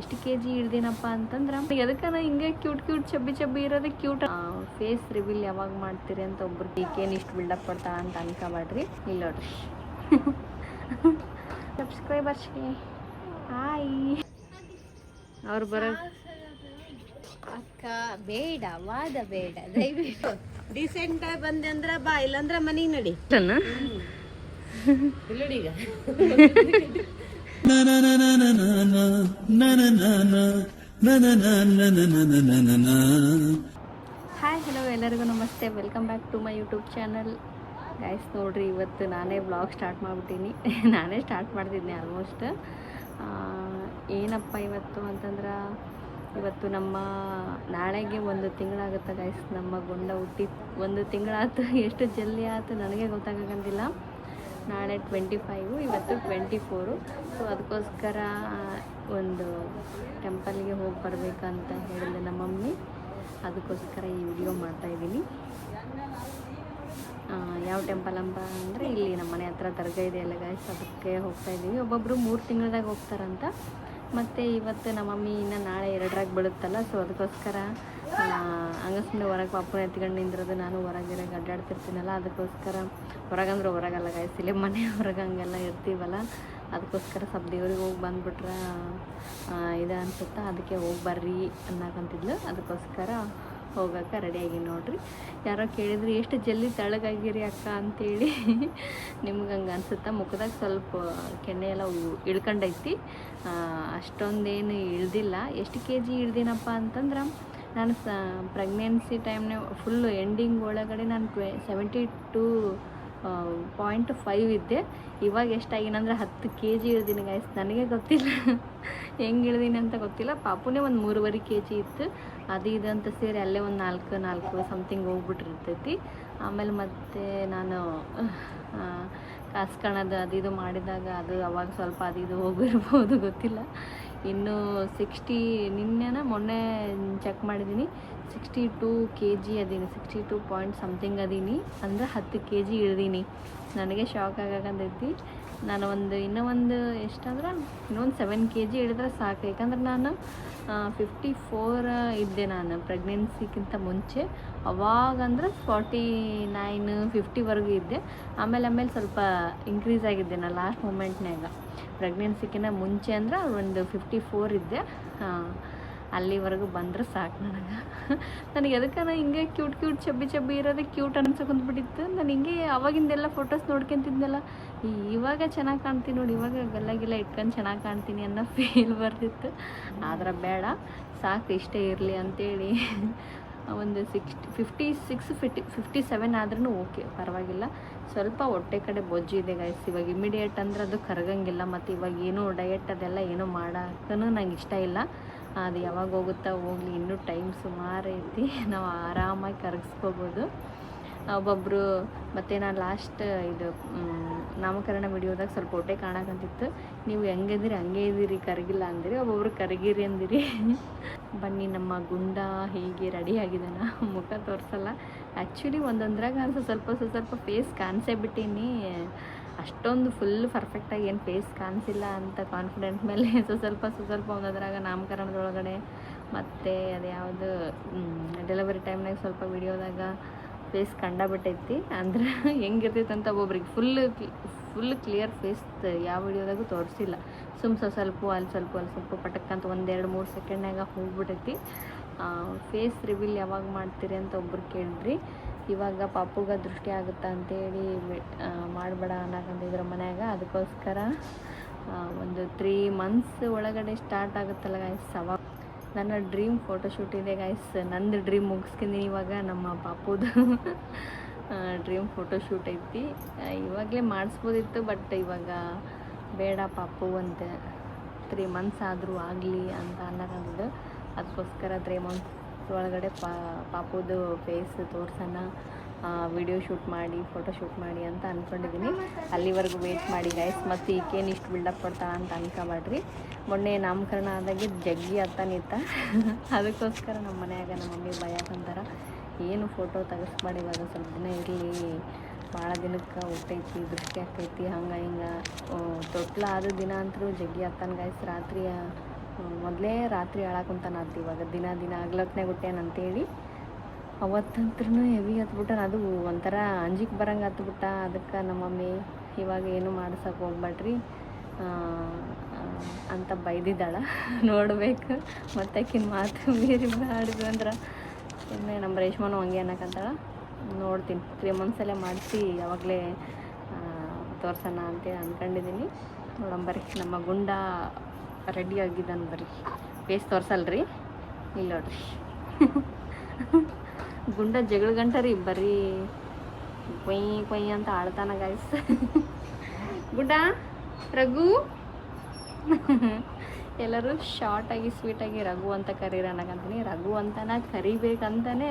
ಎಷ್ಟು K G ಹಿಡ್ದಿನಪ್ಪ ಅಂತಂದ್ರೆ ಎದಕ್ಕನ ಹಿಂಗೆ ಕ್ಯೂಟ್ ಚಬ್ಬಿ ಇರೋದು ಕ್ಯೂಟ್. ಫೇಸ್ ರಿವೀಲ್ ಯಾವಾಗ ಮಾಡ್ತೀರಿ ಅಂತ ಒಬ್ರು ಈಕೇನು ಇಷ್ಟು ಬಿಲ್ಡಪ್ ಕೊಡ್ತಾ ಅಂತ ಅನ್ಕೋಬೇಡ್ರಿ. ಇಲ್ಲ ನೋಡ್ರಿ ಸಬ್ಸ್ಕ್ರೈಬರ್ಸ್ಗೆ ಹಾಯ್. ಅವ್ರು ಬರೋ ಅಕ್ಕ ಬೇಡ ವಾದ ಬೇಡ ದಯವಿಟ್ಟು ಡಿಸೆಂಟ್ ಆಗಿ ಬಂದೆ ಅಂದ್ರ ಬಾ, ಇಲ್ಲಂದ್ರ ಮನೆಗೆ ನಡಿ. ಈಗ ಹಾಯ್ ಹಲೋ ಎಲ್ಲರಿಗೂ ನಮಸ್ತೆ, welcome back to my YouTube channel. Guys ನೋಡ್ರಿ, ಇವತ್ತು ನಾನೇ ವ್ಲಾಗ್ ಸ್ಟಾರ್ಟ್ ಮಾಡಿಬಿಟ್ಟೀನಿ. ನಾನೇ ಸ್ಟಾರ್ಟ್ ಮಾಡ್ತಿದ್ದೆ ಆಲ್ಮೋಸ್ಟ್. ಏನಪ್ಪ ಇವತ್ತು ಅಂತಂದ್ರೆ, ಇವತ್ತು ನಮ್ಮ ನಾಳೆಗೆ 1 ತಿಂಗಳಾಗುತ್ತೆ ಗೈಸ್. ನಮ್ಮ ಗುಂಡ ಹುಟ್ಟಿ 1 ತಿಂಗಳಾಯ್ತು. ಎಷ್ಟು ಜಲ್ದಿ ಆಯ್ತು ನನಗೆ ಗೊತ್ತಾಗಂಗಿಲ್ಲ. ನಾಳೆ 25, ಇವತ್ತು 24. ಸೊ ಅದಕ್ಕೋಸ್ಕರ ಒಂದು ಟೆಂಪಲ್ಗೆ ಹೋಗಿ ಬರಬೇಕಂತ ಹೇಳಿದೆ ನಮ್ಮ ಮಮ್ಮಿ. ಅದಕ್ಕೋಸ್ಕರ ಈ ವಿಡಿಯೋ ಮಾಡ್ತಾಯಿದ್ದೀನಿ. ಯಾವ ಟೆಂಪಲ್ ಅಂತ ಅಂದರೆ, ಇಲ್ಲಿ ನಮ್ಮ ಮನೆ ಹತ್ರ ದರ್ಗಾ ಇದೆಯಲ್ಲ ಗೈಸ್, ಅದಕ್ಕೆ ಹೋಗ್ತಾಯಿದ್ದೀವಿ. ಒಬ್ಬೊಬ್ಬರು 3 ತಿಂಗಳದಾಗ ಹೋಗ್ತಾರಂತ. ಮತ್ತು ಇವತ್ತು ನಮ್ಮ ಮಮ್ಮಿ ಇನ್ನು ನಾಳೆ 2ರಾಗ ಬೀಳುತ್ತಲ್ಲ, ಸೊ ಅದಕ್ಕೋಸ್ಕರ ಹಂಗಸ್ಮೆ ಹೊರಗೆ ಪಾಪುನ ಎತ್ಕೊಂಡು ನಿಂದ್ರದು. ನಾನು ಹೊರಗೆ ಅಡ್ಡಾಡ್ತಿರ್ತೀನಲ್ಲ, ಅದಕ್ಕೋಸ್ಕರ ಹೊರಗಂದ್ರೆ ಹೊರಗಲ್ಲ ಗೈಸ್, ಇಲ್ಲೇ ಮನೆ ಹೊರಗೆ ಹಂಗೆಲ್ಲ ಇರ್ತೀವಲ್ಲ, ಅದಕ್ಕೋಸ್ಕರ ಸ್ವಲ್ಪ ದೇವ್ರಿಗೆ ಹೋಗಿ ಬಂದುಬಿಟ್ರೆ ಇದು ಅನ್ಸುತ್ತಾ. ಅದಕ್ಕೆ ಹೋಗಿ ಬರ್ರಿ ಅನ್ನಕಂತಿದ್ಲು. ಅದಕ್ಕೋಸ್ಕರ ಹೋಗೋಕೆ ರೆಡಿಯಾಗಿ ನೋಡ್ರಿ. ಯಾರೋ ಕೇಳಿದ್ರು ಎಷ್ಟು ಜಲ್ದಿ ತೆಳ್ಳಗಾಗಿರಿ ಅಕ್ಕ ಅಂತೇಳಿ. ನಿಮ್ಗೆ ಹಂಗೆ ಅನ್ಸುತ್ತಾ? ಮುಖದಾಗ ಸ್ವಲ್ಪ ಕೆನ್ನೆ ಎಲ್ಲ ಇಳ್ಕೊಂಡೈತಿ, ಅಷ್ಟೊಂದೇನು ಇಳ್ದಿಲ್ಲ. ಎಷ್ಟು ಕೆ ಜಿ ಹಿಡ್ದಿನಪ್ಪ ಅಂತಂದ್ರೆ, ನಾನು ಪ್ರೆಗ್ನೆನ್ಸಿ ಟೈಮ್ನಾಗ ಫುಲ್ಲು ಎಂಡಿಂಗ್ ಒಳಗಡೆ ನಾನು 72.5 ಇದ್ದೆ. ಇವಾಗ ಎಷ್ಟಾಗಿನಂದ್ರೆ 10 ಕೆ ಜಿ ಇಳ್ದೀನಿ ಗೈಸ್. ನನಗೆ ಗೊತ್ತಿಲ್ಲ ಹೆಂಗೆ ಇಳ್ದೀನಿ ಅಂತ ಗೊತ್ತಿಲ್ಲ. ಪಾಪುನೇ ಒಂದು 3.5 ಕೆ ಜಿ ಇತ್ತು. ಅದು ಇದಂತ ಸೇರಿ ಅಲ್ಲೇ ಒಂದು 4 ಸಮಥಿಂಗ್ ಹೋಗ್ಬಿಟ್ಟಿರ್ತೈತಿ. ಆಮೇಲೆ ಮತ್ತೆ ನಾನು ಕಾಸ್ಕಣದು ಅದು ಇದು ಮಾಡಿದಾಗ ಅದು ಅವಾಗ ಸ್ವಲ್ಪ ಅದು ಇದು ಹೋಗಿರ್ಬೋದು, ಗೊತ್ತಿಲ್ಲ. ಇನ್ನು 60 ಮೊನ್ನೆ ಚೆಕ್ ಮಾಡಿದ್ದೀನಿ, 62 ಕೆ ಜಿ ಅದೀನಿ. 62 ಪಾಯಿಂಟ್ ಸಮಥಿಂಗ್ ಅದೀನಿ, ಅಂದರೆ 10 ಕೆ ಜಿ ಇಳ್ದೀನಿ. ನನಗೆ ಶಾಕ್ ಆಗಂತೈತಿ. ನಾನು ಇನ್ನೂ ಎಷ್ಟಂದ್ರೆ ಇನ್ನೊಂದು 7 ಕೆ ಜಿ ಇಳಿದ್ರೆ ಸಾಕು. ಯಾಕಂದ್ರೆ ನಾನು 54 ಇದ್ದೆ ನಾನು ಪ್ರೆಗ್ನೆನ್ಸಿಗಿಂತ ಮುಂಚೆ. ಅವಾಗಂದ್ರೆ 49, 50ವರೆಗೂ ಇದ್ದೆ. ಆಮೇಲೆ ಸ್ವಲ್ಪ ಇನ್ಕ್ರೀಸ್ ಆಗಿದ್ದೆ ನಾನು ಲಾಸ್ಟ್ ಮೂಮೆಂಟ್ನಾಗ. ಪ್ರೆಗ್ನೆನ್ಸಿಗಿಂತ ಮುಂಚೆ ಅಂದ್ರೆ ಒಂದು 54 ಇದ್ದೆ. ಅಲ್ಲಿವರೆಗೂ ಬಂದ್ರೆ ಸಾಕು ನನಗೆ ಎದಕ್ಕನ ಹಿಂಗೆ ಕ್ಯೂಟ್ ಚಬ್ಬಿ ಇರೋದೇ ಕ್ಯೂಟ್ ಅನ್ಸಕೊಂಡ್ಬಿಟ್ಟಿತ್ತು. ನಾನು ಹಿಂಗೆ ಅವಾಗಿಂದೆಲ್ಲ ಫೋಟೋಸ್ ನೋಡ್ಕೊಂತಿದ್ನಲ್ಲ, ಇವಾಗ ಚೆನ್ನಾಗಿ ಕಾಣ್ತೀನಿ ನೋಡಿ, ಇವಾಗ ಗಲ್ಲ ಇಟ್ಕೊಂಡು ಚೆನ್ನಾಗಿ ಕಾಣ್ತೀನಿ ಅನ್ನೋ ಫೀಲ್ ಬರ್ತಿತ್ತು. ಆದ್ರೆ ಬೇಡ, ಸಾಕು ಇಷ್ಟೇ ಇರಲಿ ಅಂತೇಳಿ ಒಂದು 57 ಆದ್ರೂ ಓಕೆ, ಪರವಾಗಿಲ್ಲ. ಸ್ವಲ್ಪ ಹೊಟ್ಟೆ ಕಡೆ ಬೊಜ್ಜು ಇದೆ ಗೈಸ್. ಇವಾಗ ಇಮಿಡಿಯೇಟ್ ಅಂದ್ರೆ ಅದು ಕರಗಂಗಿಲ್ಲ. ಮತ್ತು ಇವಾಗ ಏನೂ ಡಯಟ್ ಅದೆಲ್ಲ ಏನೂ ಮಾಡೋಕ್ಕೂ ನಂಗೆ ಇಷ್ಟ ಇಲ್ಲ. ಅದು ಯಾವಾಗ ಹೋಗುತ್ತಾ ಹೋಗಲಿ, ಇನ್ನೂ ಟೈಮ್ ಸುಮಾರು ಐತಿ, ನಾವು ಆರಾಮಾಗಿ ಕರಗಿಸ್ಕೋಬೋದು. ಒಬ್ಬೊಬ್ಬರು ಮತ್ತು ನಾನು ಲಾಸ್ಟ್ ಇದು ನಾಮಕರಣ ವಿಡಿಯೋದಾಗ ಸ್ವಲ್ಪ ಹೊಟ್ಟೆ ಕಾಣಕಂತಿತ್ತು. ನೀವು ಹೆಂಗಿದಿರಿ ಹಂಗೆ ಇದ್ದೀರಿ, ಕರಗಿಲ್ಲ ಅಂದಿರಿ. ಒಬ್ಬೊಬ್ರು ಕರಗಿರಿ ಅಂದಿರಿ. ಬನ್ನಿ, ನಮ್ಮ ಗುಂಡ ಹೀಗೆ ರೆಡಿ ಆಗಿದ್ದಾನ. ಮುಖ ತೋರಿಸಲ್ಲ ಆ್ಯಕ್ಚುಲಿ, ಒಂದೊಂದ್ರಾಗ ಸ್ವಲ್ಪ ಫೇಸ್ ಕಾಣಿಸೇ ಬಿಟ್ಟೀನಿ. ಅಷ್ಟೊಂದು ಫುಲ್ ಪರ್ಫೆಕ್ಟಾಗಿ ಏನು ಫೇಸ್ ಕಾಣಿಸಿಲ್ಲ ಅಂತ ಕಾನ್ಫಿಡೆಂಟ್ ಮೇಲೆ ಸ್ವಲ್ಪ ಒಂದೊಂದ್ರಾಗ ನಾಮಕರಣದೊಳಗಡೆ, ಮತ್ತು ಅದು ಯಾವುದು ಡೆಲಿವರಿ ಟೈಮ್ನಾಗ ಸ್ವಲ್ಪ ವಿಡಿಯೋದಾಗ ಫೇಸ್ ಕಂಡಬಿಟ್ಟೈತಿ. ಅಂದ್ರೆ ಹೆಂಗಿರ್ತೈತೆ ಅಂತ ಒಬ್ಬೊಬ್ರಿಗೆ ಫುಲ್ ಕ್ಲಿಯರ್ ಫೇಸ್ ಯಾವ ವಿಡಿಯೋದಾಗೂ ತೋರಿಸಿಲ್ಲ. ಸ್ವಲ್ಪ ಅಲ್ಲಿ ಸ್ವಲ್ಪ ಪಟಕ್ಕಂತ 1-2-3 ಸೆಕೆಂಡ್ನಾಗ ಹೋಗ್ಬಿಟ್ಟೈತಿ. ಫೇಸ್ ರಿವೀಲ್ ಯಾವಾಗ ಮಾಡ್ತೀರಿ ಅಂತ ಒಬ್ರು ಕೇಳಿದ್ರಿ. ಇವಾಗ ಪಾಪುಗ ದೃಷ್ಟಿ ಆಗುತ್ತಾ ಅಂತೇಳಿ ಮಾಡಬೇಡ ಅನ್ನಕಂತಿದ್ರು ಮನ್ಯಾಗ. ಅದಕ್ಕೋಸ್ಕರ ಒಂದು 3 ಮಂತ್ಸ್ ಒಳಗಡೆ ಸ್ಟಾರ್ಟ್ ಆಗುತ್ತಲ್ಲ ಗೈಸ್, ಅವಾಗ ನನ್ನ ಡ್ರೀಮ್ ಫೋಟೋಶೂಟ್ ಇದೆ ಗೈಸ್. ನಂದು ಡ್ರೀಮ್ ಮುಗಿಸ್ಕೊಂಡಿನಿ. ಇವಾಗ ನಮ್ಮ ಪಾಪುದು ಡ್ರೀಮ್ ಫೋಟೋಶೂಟ್ ಐತಿ. ಇವಾಗಲೇ ಮಾಡಿಸ್ಬೋದಿತ್ತು, ಬಟ್ ಇವಾಗ ಬೇಡ, ಪಾಪು ಒಂದು 3 ಮಂತ್ಸ್ ಆದರೂ ಆಗಲಿ ಅಂತ ಅನ್ನಕಂತಿದ್ದು. ಅದಕ್ಕೋಸ್ಕರ 3 ಮಂತ್ಸ್ ಒಳಗಡೆ ಪಾಪುದು ಫೇಸ್ ತೋರ್ಸೋಣ, ವಿಡಿಯೋ ಶೂಟ್ ಮಾಡಿ, ಫೋಟೋ ಶೂಟ್ ಮಾಡಿ ಅಂತ ಅಂದ್ಕೊಂಡಿದ್ದೀನಿ. ಅಲ್ಲಿವರೆಗೂ ವೆಯ್ಟ್ ಮಾಡಿ ಗೈಸ್. ಮತ್ತು ಈಕೇನು ಇಷ್ಟು ಬಿಲ್ಡಪ್ ಕೊಡ್ತಾ ಅಂತ ಅನ್ಕೋಬೇಡ್ರಿ. ಮೊನ್ನೆ ನಾಮಕರಣ ಆದಾಗೆ ಜಗ್ಗಿ ನಿಂತ. ಅದಕ್ಕೋಸ್ಕರ ನಮ್ಮ ಮನ್ಯಾಗ ನಮ್ಮ ಮಮ್ಮಿ ಭಯಕ್ಕಂತಾರ, ಏನು ಫೋಟೋ ತೆಗಿಸ್ಬೇಡಿ, ಇವಾಗ ಸ್ವಲ್ಪ ದಿನ ಇರಲಿ, ಭಾಳ ದಿನಕ್ಕೆ ಹುಟ್ಟೈತಿ, ದೃಷ್ಟಿ ಆಗ್ತೈತಿ, ಹಂಗೆ ಹಿಂಗೆ. ತೊಟ್ಲ ಆದ ದಿನ ಅಂತೂ ಜಗ್ಗಿ ಗೈಸ್. ರಾತ್ರಿ ಮೊದಲೇ ರಾತ್ರಿ ಹೇಳಕ್ಕಂತಾನಂತ ಇವಾಗ ದಿನ ದಿನ ಆಗ್ಲತ್ನೇ ಹುಟ್ಟ್ಯಾನಂತೇಳಿ ಅವತ್ತಂತ್ರೂ ಹೆವಿ ಹತ್ಬಿಟ್ಟ. ಅದು ಒಂಥರ ಅಂಜಿಕೆ ಬರಂಗೆ ಹತ್ಬಿಟ್ಟ. ಅದಕ್ಕೆ ನಮ್ಮ ಮಮ್ಮಿ ಇವಾಗ ಏನು ಮಾಡ್ಸಕ್ಕೆ ಹೋಗ್ಬೇಡ್ರಿ ಅಂತ ಬೈದಿದ್ದಾಳ. ನೋಡ್ಬೇಕು ಮತ್ತೆ ಆಕಿನ ಮಾತು ಮೀರಿ ಮಾಡಿದ್ವಿ ಅಂದ್ರೆ ಸುಮ್ಮನೆ ನಮ್ಮ ರೇಷ್ಮನೂ ಹಂಗೆ ಅನ್ನಕಂತಾಳ. ನೋಡ್ತೀನಿ 3 ಮಂತ್ಸಲ್ಲೇ ಮಾಡಿಸಿ ಯಾವಾಗಲೇ ತೋರ್ಸೋಣ ಅಂತೇಳಿ ಅಂದ್ಕೊಂಡಿದ್ದೀನಿ. ನೋಡಂಬರಿ ನಮ್ಮ ಗುಂಡ ರೆಡಿ ಆಗಿದ್ದಾನೆ. ಬರ್ರಿ ಫೇಸ್ ತೋರ್ಸಲ್ರಿ, ಇಲ್ಲ ನೋಡ್ರಿ ಗುಂಡ ಜಗಳ ಗಂಟ ರೀ, ಬರೀ ಕೊಯ್ ಕೊಯ್ ಅಂತ ಆಡ್ತಾನ ಗಾಯ್ಸ್. ಗುಂಡ ರಘು ಎಲ್ಲರೂ ಶಾರ್ಟಾಗಿ ಸ್ವೀಟಾಗಿ ರಘು ಅಂತ ಕರೀರಿ ಅನ್ನಕಂತೀನಿ. ರಘು ಅಂತನ ಕರಿಬೇಕಂತಲೇ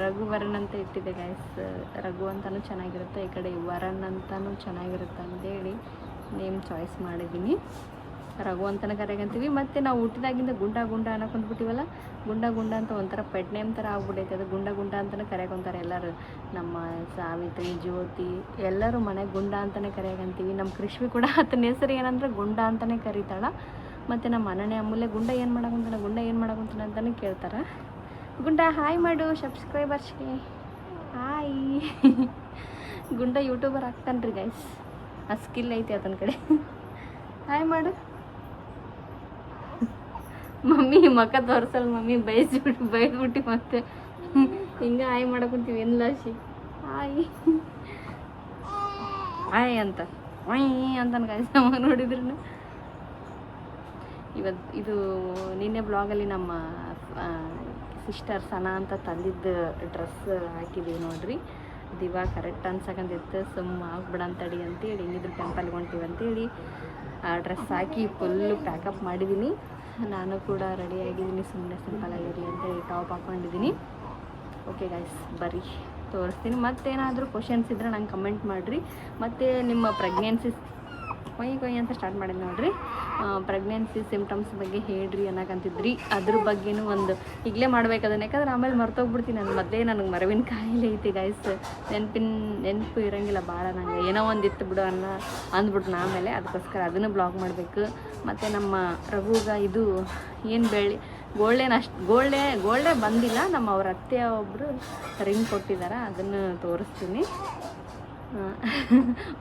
ರಘು ವರನ್ ಅಂತ ಇಟ್ಟಿದ್ದೆ ಗಾಯ್ಸ್. ರಘು ಅಂತಲೂ ಚೆನ್ನಾಗಿರುತ್ತೆ, ಈ ಕಡೆ ವರನ್ ಅಂತಲೂ ಚೆನ್ನಾಗಿರುತ್ತೆ ಅಂತೇಳಿ ನೇಮ್ ಚಾಯ್ಸ್ ಮಾಡಿದ್ದೀನಿ. ರಘು ಅಂತಲೇ ಕರೆಯಂತೀವಿ. ಮತ್ತು ನಾವು ಹುಟ್ಟಿದಾಗಿಂದ ಗುಂಡ ಗುಂಡ ಅನ್ನಕೊಂಡ್ಬಿಟ್ಟಿವಲ್ಲ, ಗುಂಡ ಗುಂಡ ಅಂತ ಒಂಥರ ಪೆಟ್ ನೇಮ್ ಥರ ಆಗ್ಬಿಟ್ಟೈತೆ. ಅದು ಗುಂಡ ಗುಂಡ ಅಂತಲೇ ಕರೆಯಕೊಂತಾರೆ ಎಲ್ಲರೂ. ನಮ್ಮ ಸಾವಿತ್ರಿ, ಜ್ಯೋತಿ ಎಲ್ಲರೂ ಮನೆಗೆ ಗುಂಡ ಅಂತಲೇ ಕರೆಯಕಂತೀವಿ. ನಮ್ಮ ಕೃಷ್ವಿ ಕೂಡ ಆತನ ಹೆಸರು ಏನಂದ್ರೆ ಗುಂಡ ಅಂತಲೇ ಕರೀತಾಳ. ಮತ್ತು ನಮ್ಮ ಅನನ್ಯ ಅಮೂಲ್ಯ ಗುಂಡ ಏನು ಮಾಡಕೊಂತಾನೆ, ಗುಂಡ ಏನು ಮಾಡಕೊಂತಾನೆ ಅಂತಲೇ ಕೇಳ್ತಾರೆ. ಗುಂಡ ಹಾಯ್ ಮಾಡು ಸಬ್ಸ್ಕ್ರೈಬರ್ಸ್ಗೆ, ಹಾಯ್. ಗುಂಡ ಯೂಟ್ಯೂಬರ್ ಆಗ್ತಾನೆ ರೀ ಗೈಸ್, ಆ ಸ್ಕಿಲ್ ಐತಿ ಆತನ ಕಡೆ. ಹಾಯ್ ಮಾಡು. ಮಮ್ಮಿ ಮಕ್ಕ ತೋರ್ಸಲ್, ಮಮ್ಮಿ ಬೈದ್ಬಿಟ್ಟು ಮತ್ತೆ ಹಿಂಗೆ ಹಾಯ್ ಮಾಡಕೊಂತೀವಿ. ಏನ್ಲಾಶಿ ಹಾಯ್ ಹಾಯ್ ಅಂತ ವೈ ಅಂತಾನೆ ಗಾಯ್ಸ್ ಅವಾಗ ನೋಡಿದ್ರು. ಇದು ನಿನ್ನೆ ಬ್ಲಾಗಲ್ಲಿ ನಮ್ಮ ಸಿಸ್ಟರ್ ಸನಾ ಅಂತ ತಂದಿದ್ದು ಡ್ರೆಸ್ ಹಾಕಿದ್ದೀವಿ ನೋಡ್ರಿ. ಅದು ಇವಾಗ ಕರೆಕ್ಟ್ ಅನ್ಸಕಂತಿತ್ತು, ಸುಮ್ಮ ಆಗ್ಬಿಡ ಅಂತಡಿ ಅಂತೇಳಿ ಹೆಂಗಿದ್ರು ಟೆಂಪಲ್ಗೆ ಹೊಂಟೀವಿ ಅಂತೇಳಿ ಆ ಡ್ರೆಸ್ ಹಾಕಿ ಫುಲ್ಲು ಪ್ಯಾಕಪ್ ಮಾಡಿದ್ದೀನಿ. ನಾನು ಕೂಡ ರೆಡಿಯಾಗಿದ್ದೀನಿ, ಸುಮ್ಮನೆ ಸಿಂಪಲಾಗಿರಿ ಅಂತೇಳಿ ಟಾಪ್ ಹಾಕ್ಕೊಂಡಿದ್ದೀನಿ. ಓಕೆ ಗೈಸ್, ಬರ್ರಿ ತೋರಿಸ್ತೀನಿ. ಮತ್ತೇನಾದರೂ ಕ್ವಶನ್ಸ್ ಇದ್ದರೆ ನಂಗೆ ಕಮೆಂಟ್ ಮಾಡಿರಿ. ಮತ್ತು ನಿಮ್ಮ ಪ್ರೆಗ್ನೆನ್ಸಿ ಕೊಯ್ ಅಂತ ಸ್ಟಾರ್ಟ್ ಮಾಡಿದ್ದು ನೋಡ್ರಿ. ಪ್ರೆಗ್ನೆನ್ಸಿ ಸಿಮ್ಟಮ್ಸ್ ಬಗ್ಗೆ ಹೇಳ್ರಿ ಅನ್ನಕಂತಿದ್ರಿ. ಅದ್ರ ಬಗ್ಗೆನೂ ಒಂದು ಈಗಲೇ ಮಾಡ್ಬೇಕದನ್ನ, ಯಾಕಂದ್ರೆ ಆಮೇಲೆ ಮರ್ತೋಗ್ಬಿಡ್ತೀನಿ. ನಾನು ಮೊದಲೇ ನನಗೆ ಮರವಿನ ಕಾಯಿಲೆ ಐತಿ ಗೈಸ್, ನೆನಪು ಇರೋಂಗಿಲ್ಲ ಭಾಳ. ನಂಗೆ ಏನೋ ಒಂದು ಇತ್ತು ಬಿಡು ಅಂದ್ಬಿಟ್ಟು ಆಮೇಲೆ ಅದಕ್ಕೋಸ್ಕರ ಅದನ್ನು ಬ್ಲಾಗ್ ಮಾಡಬೇಕು. ಮತ್ತು ನಮ್ಮ ರಘುಗ ಇದು ಏನು ಗೋಲ್ಡೆ ಬಂದಿಲ್ಲ. ನಮ್ಮ ಅವ್ರ ಅತ್ತೆ ಒಬ್ಬರು ರಿಂಗ್ ಕೊಟ್ಟಿದ್ದಾರೆ, ಅದನ್ನು ತೋರಿಸ್ತೀನಿ.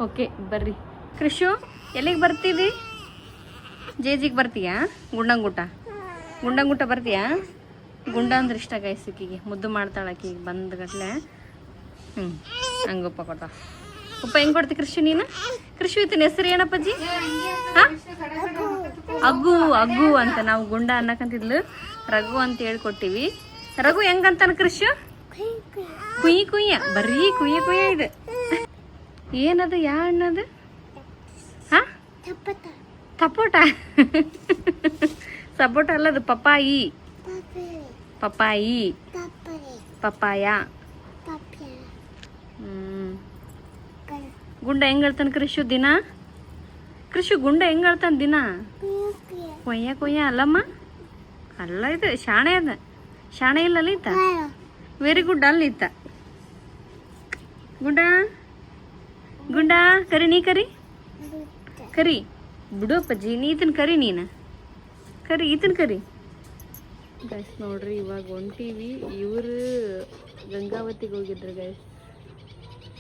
ಓಕೆ ಬರ್ರಿ. ಕೃಷು ಎಲ್ಲಿಗೆ ಬರ್ತೀವಿ? ಜೇಜಿಗೆ ಬರ್ತೀಯಾ? ಗುಂಡಂಗುಟ ಬರ್ತೀಯಾ? ಗುಂಡ ಅಂದ್ರೆ ಇಷ್ಟ ಗಾಯ್ಸಿಕಿಗೆ, ಮುದ್ದು ಮಾಡ್ತಾಳೆ ಆಕಿಗೆ ಬಂದ ಗಟ್ಲೆ. ಹಂಗೆ ಉಪ್ಪ ಕೊಟ್ಟ. ಉಪ್ಪ ಹೆಂಗೆ ಕೊಡ್ತಿ ಕೃಷಿ ನೀನು? ಕೃಷಿ ಇತ್ತಿನ ಹೆಸರು ಏನಪ್ಪಜ್ಜಿ? ಹಾಂ, ಅಗ್ಗು ಅಂತ ನಾವು ಗುಂಡ ಅನ್ನಕಂತಿದ್ಲು. ರಘು ಅಂತ ಹೇಳ್ಕೊಟ್ಟಿವಿ. ರಘು ಹೆಂಗಂತಾನ ಕೃಷಿ? ಕುಯ್ಯ ಬರೀ ಕುಯ್ಯ ಇದು ಏನದು? ಯಾ ಹಣ್ಣದು? ಹಾಂ, ಸಪೋಟ ಅಲ್ಲದು, ಪಪ್ಪಾಯಿ. ಪಪ್ಪಾಯ. ಗುಂಡ ಹೆಂಗ್ ಹೇಳ್ತಾನೆ ಕೃಷಿ ದಿನ? ಗುಂಡ ಹೆಂಗ್ ಹೇಳ್ತಾನೆ ದಿನ? ಕೊಯ್ಯ ಅಲ್ಲಮ್ಮ, ಅಲ್ಲ ಇದು ಶಾಣೆ. ಅದ ಶಾಣೆ ಇಲ್ಲ ಅಲ್ಲಿ ಇತ್ತ. ವೆರಿ ಗುಡ್ ಅಲ್ಲಿ ಇತ್ತ. ಗುಂಡ ಕರಿ, ನೀ ಕರಿ ಬಿಡು ಅಪ್ಪಾಜಿ, ನೀ ಇದನ್ನ ಕರಿ, ನೀನು ಕರಿ, ಇದನ್ನ ಕರಿ. ಗೈಸ್ ನೋಡ್ರಿ, ಇವಾಗ ಹೊಂಟೀವಿ. ಇವರು ಗಂಗಾವತಿಗೆ ಹೋಗಿದ್ರು ಗೈಸ್,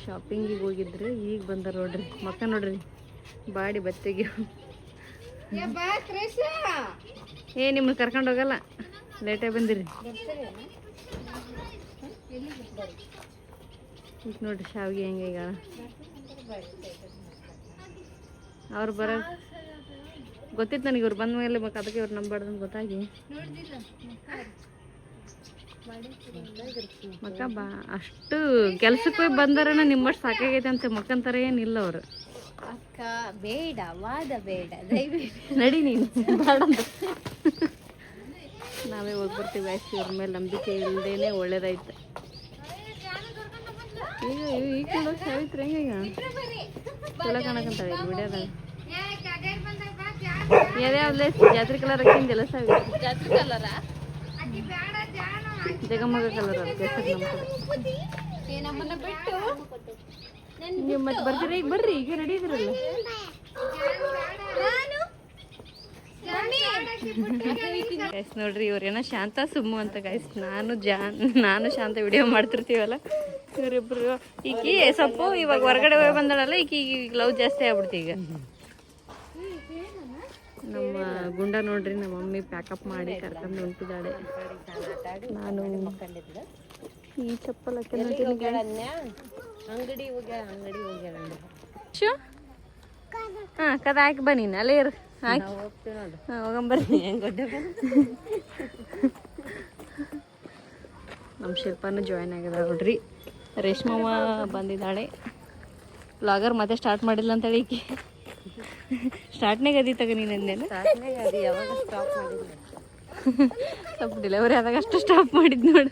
ಶಾಪಿಂಗಿಗೆ ಹೋಗಿದ್ರು. ಈಗ ಬಂದಾರ ನೋಡ್ರಿ, ಮಕ್ಕ ನೋಡ್ರಿ ಬಾಡಿ ಬತ್ತಿಗೆ. ನಿಮ್ಮನ್ನ ಕರ್ಕೊಂಡು ಹೋಗಲ್ಲ, ಲೇಟಾಗಿ ಬಂದಿರಿ. ಈಗ ನೋಡ್ರಿ ಶಾವಿಗೆ ಹೆಂಗೆ ಈಗ ಅವ್ರು ಬರೋ ಗೊತ್ತಿತ್ತು ನನಗೆ. ಇವ್ರು ಬಂದ ಮೇಲೆ ಅದಕ್ಕೆ ಇವ್ರು ನಂಬಾರ್ದು ಅಂತ ಗೊತ್ತಾಗಿ ಮಕ್ಕ ಅಷ್ಟು ಕೆಲ್ಸಕ್ಕೆ ಹೋಗಿ ಬಂದಾರನ ನಿಮ್ಮಷ್ಟು ಸಾಕಾಗೈತೆ ಅಂತ ಮಕ್ಕಂತಾರೆ. ಏನಿಲ್ಲ ಅವರು. ಅಕ್ಕ ಬೇಡ, ವಾದ ಬೇಡ, ದಯವಿಟ್ಟು ನಡಿ ನೀನು ಬೇಡ ಅಂತ. ನಾವೇ ಹೋಗಿ ಬರ್ತೀವಿ ಆಯ್ತು. ಇವ್ರ ಮೇಲೆ ನಂಬಿಕೆ ಇಲ್ಲದೇನೆ ಒಳ್ಳೇದಾಯ್ತು. ಈಗ ಸಾವಿತ್ರಿ ಹೆಂಗ ಚಲೋ ಕಾಣಕಂತಾಳೆ ಈಗ ವಿಡಿಯೋದಾಗ. ಯಾವ್ಯಾವ್ದೇ ಜಾತ್ರೆ ಕಲರ್ ಹಾಕಿಂದೆಲ್ಲ ಸಾವಿತ್ರಿ. ಜಾತ್ರೆ ಕಲರ ಜಗಮಗ ಕಲರ್ ಅದು ಕೆಸರು. ನಮ್ಮನ್ನ ಬಿಟ್ಟು ನೀವು ಮತ್ತೆ ಬರ್ತೀರಿ? ಈಗ ಬರ್ರಿ, ಈಗ ರೆಡಿ ಇದ್ರಲ್ಲ. ಗೈಸ್ ನೋಡ್ರಿ ಇವ್ರೇನೋ ಶಾಂತ ಸುಮ್ಮು ಅಂತ ಗೈಸ್. ನಾನು ಶಾಂತ ವಿಡಿಯೋ ಮಾಡ್ತಿರ್ತೀವಲ್ಲ ಇವರಿಬ್ರು. ಈಕಿ ಸ್ವಲ್ಪ ಇವಾಗ ಹೊರಗಡೆ ಹೋಗಿ ಬಂದಳಲ್ಲ ಈಕಿ ಲವ್ ಜಾಸ್ತಿ ಆಗ್ಬಿಡ್ತಿ ಈಗ. ನಮ್ಮ ಗುಂಡ ನೋಡ್ರಿ ನಮ್ಮ ಮಮ್ಮಿ ಪ್ಯಾಕಪ್ ಮಾಡಿ ಕರ್ಕೊಂಡು ಹೊಂಟಿದ್ದಾಳೆ. ನಾನು ಈ ಚಪ್ಪಲ್ ಅಂಗಡಿ ಹೋಗ್ಯಾಳ ಹಾ ಕದ ಹಾಕಿ ಬನ್ನಿ ಅಲ್ಲೇ ಇರು. ಹೋಗ್ತೀವಿ ನೋಡು. ಹೋಗಂಬರ್ರಿ. ನಮ್ಮ ಶಿಲ್ಪಾನು ಜಾಯ್ನ್ ಆಗ್ಯದ ನೋಡ್ರಿ. ರೇಷ್ಮವ್ವ ಬಂದಿದ್ದಾಳೆ. ಬ್ಲಾಗರ್ ಮತ್ತೆ ಸ್ಟಾರ್ಟ್ ಮಾಡಿಲ್ಲ ಅಂತೇಳಿ ಈಕಿ ಸ್ಟಾರ್ಟ್ನಾಗ ಅದಿ ತಗ ನೀನು ಅಂದೇನು. ಸ್ವಲ್ಪ ಡೆಲಿವರಿ ಆದಾಗ ಅಷ್ಟು ಸ್ಟಾಪ್ ಮಾಡಿದ್ ನೋಡು.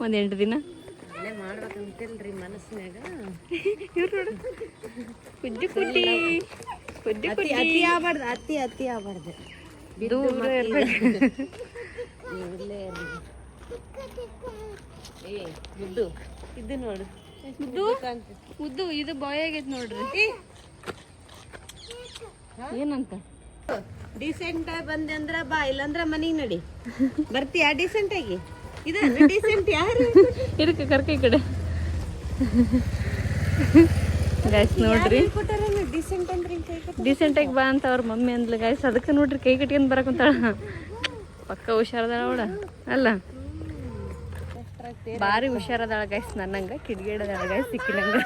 ಒಂದು 8 ದಿನ ಮಾಡ್ಬೇಕಂತಿಲ್ರಿ ಮನಸ್ಸಿನಾಗ. ಇವ್ರು ನೋಡು ಕುಜ್ಜಿ ಕುಟ್ಟಿ ಅತಿ ಆಗ್ಬಾರ್ದು, ಅತಿ ಆಗ್ಬಾರ್ದು. ದೂರ ಇರ್ಬೇಕು. ಇಲ್ಲೇ ಮುದ್ದು ಇದು ನೋಡು. ಮುದ್ದು ಇದು ಬಾಯ್ ಆಗೈತೆ ನೋಡ್ರಿ. ಏನಂತ ಡಿಸೆಂಟ್ ಆಗಿ ಬಂದೆ ಅಂದ್ರ ಬಾ, ಇಲ್ಲಂದ್ರ ಮನಿಗ್ ನಡಿ. ಬರ್ತೀಯಾ ಡಿಸೆಂಟ್ ಆಗಿ? ಇದ ಡಿಸೆಂಟ್ ಯಾರು ಇದಕ್ಕೆ ಕರ್ಕ ಈ ಕಡೆ ಗೈಸ್ ನೋಡ್ರಿ. ಡಿಸೆಂಟ್ ಅಂದ್ರೆ ಡಿಸೆಂಟ್ ಆಗಿ ಬಾ ಅಂತ ಅವ್ರ ಮಮ್ಮಿ ಅಂದ್ಲು ಗೈಸ್. ಅದಕ್ಕೆ ನೋಡ್ರಿ ಕೈ ಕಟ್ಕೊಂಡ್ ಬರಕುಂತಾಳ. ಪಕ್ಕ ಹುಷಾರದಾಳ ಅವಳ ಅಲ್ಲ, ಭಾರಿ ಹುಷಾರದಾಳ ಗೈಸ್. ನನ್ನಂಗ ಕಿಡಿಗೇಡದಾಳ ಗೈಸ್. ಸಿಕ್ಕಿನಂಗ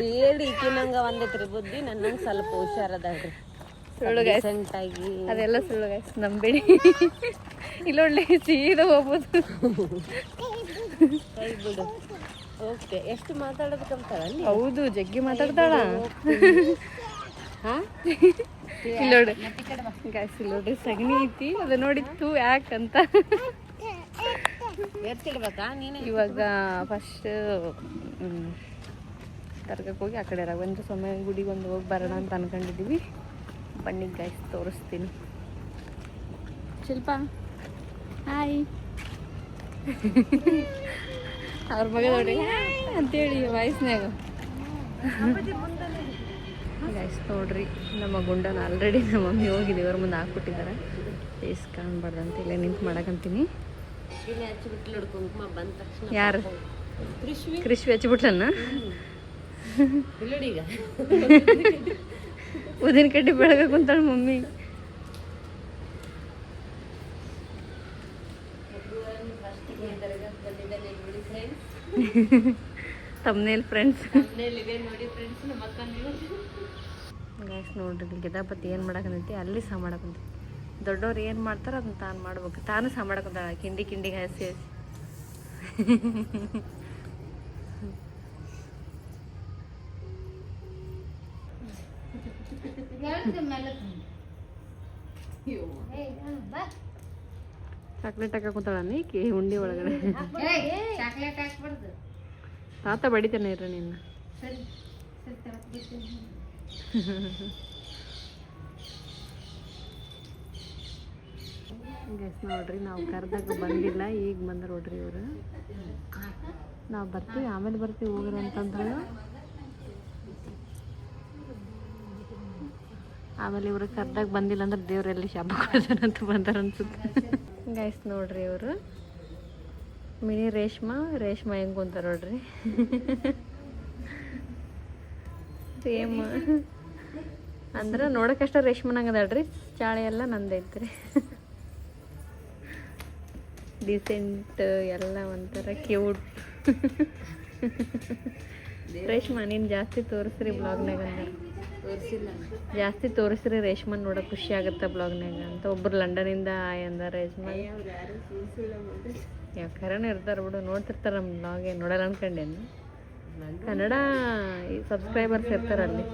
ಹೇಳಿ ಈಕಿನಂಗ ಒಂದೈತ್ರಿ ಬುದ್ಧಿ, ನನ್ನಂಗ ಸ್ವಲ್ಪ ಹುಷಾರದಾಳ್ರಿ. ಸುಳ್ಳು ಗೈಸ್, ಆಗಿ ಅದೆಲ್ಲ ಸುಳ್ಳು ಗೈಸ್, ನಂಬೇಡಿ. ಇಲ್ಲೊಳ್ಳೆ ಸೀದಾ ಹೋಗ್ಬೋದು. ಕೈ ಬಿಡು. ಓಕೆ, ಎಷ್ಟು ಮಾತಾಡೋದಕ್ಕಂತಾಳ? ಹೌದು, ಜಗ್ಗಿ ಮಾತಾಡ್ತಾಳ. ಇಲ್ಲೋಡ್ರಿ ಗೈಸ್, ಇಲ್ಲೋಡ್ರಿ ಸಗಣಿ ಐತಿ, ಅದು ನೋಡಿತ್ತು ಯಾಕಂತ ಎತ್ತಿಡ್ಬೇಕಾ ನೀನು? ಇವಾಗ ಫಸ್ಟ್ ದರ್ಗಕ್ಕೆ ಹೋಗಿ ಆ ಕಡೆ ರಘುವಂದ್ರ ಸ್ವಾಮಿ ಗುಡಿಗೆ ಒಂದು ಹೋಗಿ ಬರೋಣ ಅಂತ ಅನ್ಕೊಂಡಿದ್ದೀವಿ. ಬನ್ನಿ ಗೈಸ್, ತೋರಿಸ್ತೀನಿ. ಶಿಲ್ಪ ಹಾಯ್. ಅವ್ರ ಮಗ ನೋಡಿ ಅಂತೇಳಿ ವಾಯ್ಸ್ನಾಗ. ಗೈಸ್ ನೋಡ್ರಿ, ನಮ್ಮ ಗುಂಡನ ಆಲ್ರೆಡಿ ನಮ್ಮ ಮಮ್ಮಿ ಹೋಗಿದೆ, ಇವ್ರ ಮುಂದೆ ಹಾಕ್ಬಿಟ್ಟಿದ್ದಾರೆ. ಫೇಸ್ ಕಾಣ್ಬಾರ್ದಂತ ಇಲ್ಲೇ ನಿಂತು ಮಾಡಕಂತೀನಿ. ಯಾರು? ಕೃಷಿ ಹಚ್ಚಿಬಿಟ್ಲನ್ನ ಈಗ ಉದಿನ ಕಡ್ಡಿ ಬೆಳಗ ಕುಂತಾಳ ಮಮ್ಮಿ. ತಮ್ನೇಲ್ ಫ್ರೆಂಡ್ಸ್ ಗೈಸ್ ನೋಡ್ರಿ, ಗಿದಾಪತಿ ಏನು ಮಾಡಕಂತೈತಿ ಅಲ್ಲಿ ಸಹ ಮಾಡಕಂತ. ದೊಡ್ಡವ್ರು ಏನು ಮಾಡ್ತಾರೋ ಅದನ್ನ ತಾನು ಮಾಡ್ಬೇಕು. ತಾನು ಸಹ ಮಾಡಕಂತಾಳ ಕಿಂಡಿಗೆ ಹಸಿ ಹಸಿ. ಚಾಕ್ಲೇಟ್ ಹಾಕ ಕುಂತಾಳ ಈಕಿ ಉಂಡಿ ಒಳಗಡೆ. ತಾತ ಬಡಿತಾನೆ ಇರ್ರಿ ನಿನ್ನ. ಗೈಸ್ ನೋಡ್ರಿ, ನಾವು ಕರ್ದಾಗ ಬಂದಿಲ್ಲ, ಈಗ ಬಂದ್ರೆ ನೋಡ್ರಿ ಇವರು. ನಾವು ಬರ್ತೀವಿ, ಆಮೇಲೆ ಬರ್ತೀವಿ ಹೋಗ್ರಿ ಅಂತಂದ್ರೆ ಆಮೇಲೆ ಇವ್ರು ಕರ್ದಾಗ ಬಂದಿಲ್ಲ ಅಂದ್ರೆ ದೇವ್ರೆಲ್ಲಿ ಶಾಪ ಕೊಡ್ತಾರಂತ ಬಂದಾರ ಅನ್ಸುತ್ತೆ. ಗೈಸ್ ನೋಡ್ರಿ, ಇವರು ಮಿನಿ ರೇಷ್ಮಾ ಹೆಂಗೆ ಕುಂತಾರ ನೋಡ್ರಿ. ಸೇಮ್ ಅಂದ್ರೆ ನೋಡೋಕಷ್ಟ ರೇಷ್ಮನಾಗ ಅದಾಳ್ರಿ, ಚಾಳೆ ಎಲ್ಲ ನಂದೈತ್ರಿ. ಡಿಸೆಂಟ್ ಎಲ್ಲ ಒಂಥರ ಕ್ಯೂಟ್. ರೇಷ್ಮಾ ನೀನು ಜಾಸ್ತಿ ತೋರಿಸ್ರಿ ಬ್ಲಾಗ್ನಾಗ ಅಂದ್ರೆ. ಜಾಸ್ತಿ ತೋರಿಸ್ರಿ ರೇಷ್ಮನ್ ನೋಡೋಕೆ ಖುಷಿ ಆಗುತ್ತೆ ಬ್ಲಾಗ್ನಾಗ ಅಂತ ಒಬ್ರು ಲಂಡನಿಂದ ಅಂದ. ರೇಷ್ಮಾ ಯಾಕರನೇ ಇರ್ತಾರೆ ಬಿಡು, ನೋಡ್ತಿರ್ತಾರೆ ನಮ್ಮ ಬ್ಲಾಗ್. ಏನು ನೋಡಲ್ಲ ಅನ್ಕೊಂಡೇನು? ಕನ್ನಡ ಸಬ್ಸ್ಕ್ರೈಬರ್ಸ್ ಇರ್ತಾರಲ್ಲಿ.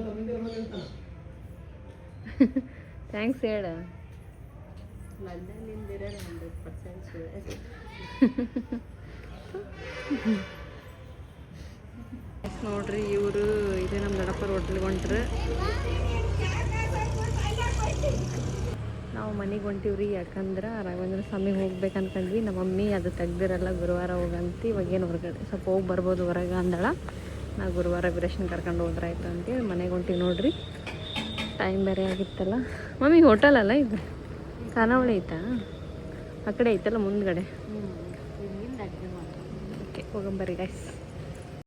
ಥ್ಯಾಂಕ್ಸ್ ಹೇಳ. ನೋಡ್ರಿ, ಇವರು ಇದೆ ನಮ್ಮ ದೊಡ್ಡಪ್ಪರ ಹೋಟ್ಲಿಗೆ ಹೊಂಟ್ರೆ. ನಾವು ಮನೆಗೆ ಹೊಂಟಿವ್ರಿ, ಯಾಕಂದ್ರೆ ರಾಘವೇಂದ್ರ ಸ್ವಾಮಿಗೆ ಹೋಗ್ಬೇಕು ಅನ್ಕೊಂಡ್ವಿ. ನಮ್ಮ ಮಮ್ಮಿ ಅದು ತೆಗ್ದಿರಲ್ಲ, ಗುರುವಾರ ಹೋಗಂತ. ಇವಾಗೇನು ಹೊರಗಡೆ ಸ್ವಲ್ಪ ಹೋಗಿ ಬರ್ಬೋದು ಹೊರಗೆ ಅಂದಳ. ನಾ ಗುರುವಾರ ವೀರೇಶನ್ ಕರ್ಕೊಂಡು ಹೋದ್ರಾಯ್ತು ಅಂತೇಳಿ ಮನೆಗೆ ಹೊಂಟಿವಿ ನೋಡ್ರಿ. ಟೈಮ್ ಬೇರೆ ಆಗಿತ್ತಲ್ಲ. ಮಮ್ಮಿ ಹೋಟೆಲ್ ಅಲ್ಲ ಇದು, ಖಾನಾವಳಿ ಐತಾ ಆ ಕಡೆ ಐತಲ್ಲ ಮುಂದ್ಗಡೆ. ಓಕೆ ಹೋಗಂಬರಿ ಗೈಸ್.